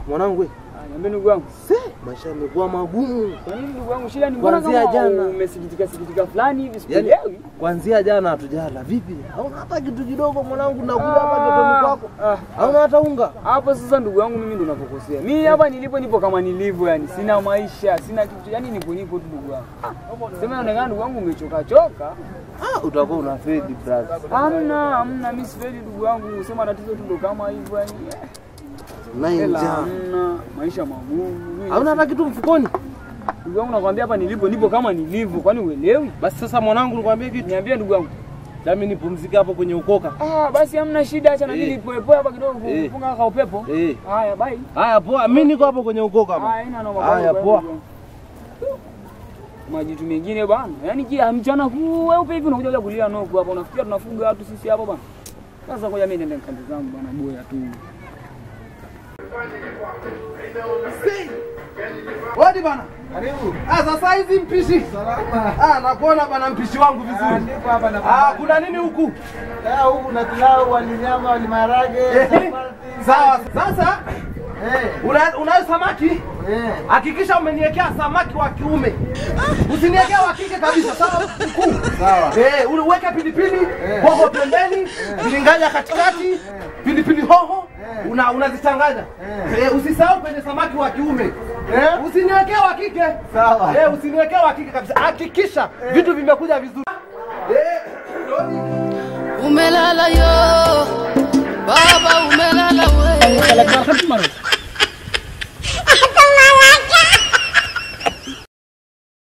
Mwanangu wewe. Niambie ndugu wangu. Maisha yamekuwa magumu. Kwa nini ndugu wangu? Shida ni kuanzia jana umesikitika fulani hivi sielewi. Kuanzia jana hatujala. Vipi? Hauna hata kitu kidogo mwanangu nakula hapa jotoni kwako. Hauna hata unga. Hapo sasa ndugu wangu mimi ndo napokosea. Mimi hapa nipo kama nilivyo yani. Sina maisha, sina kitu yani nipo tu ndugu wangu. Sema inaonekana ndugu wangu umechoka. Utakuwa unafedi brother. Hamna mimi sifedi ndugu wangu. Sema tatizo tu ndo kama hivyo yani. Maisha magumu. Hauna hata kitu mfukoni. Ndugu wangu nakwambia hapa nipo kama nilivyo. Kwani uelewi? Basi sasa mwanangu nikwambie kitu. Niambie ndugu wangu. Nami nipumzike hapo kwenye ukoka. Basi hamna shida, acha na mimi nipoe hapa kidogo kupunga kwa upepo. Haya bye. Haya poa, mimi niko hapo kwenye ukoka hapa. Haya poa. Majitu mengine bwana. Yaani kia mchana huu weupe hivi unakuja kulia noko hapa. Unafikia tunafuga watu sisi hapa bwana. Sasa ngoja mimi niende nikambe zangu bwana boya tu. Wadi bana. Karibu. Sasa hizi mpishi. Salama. Nakuona bana mpishi wangu vizuri. Ndipo hapa na. Kuna nini huku? Huku na pilau, wali nyama, wali maharage, chapati. Sawa. Sasa unayo samaki? Hakikisha umeniwekea samaki wa kiume. Usiniwekee wa kike kabisa, sawa mkuu? Sawa. Uweke pilipili, hoho pembeni, bilinganya katikati, pilipili hoho, unazichanganya. Usisahau kwenye samaki wa kiume. Usiniwekee wa kike. Sawa. Usiniwekee wa kike kabisa. Hakikisha vitu vimekuja vizuri. Umelala yo baba, umelala wewe.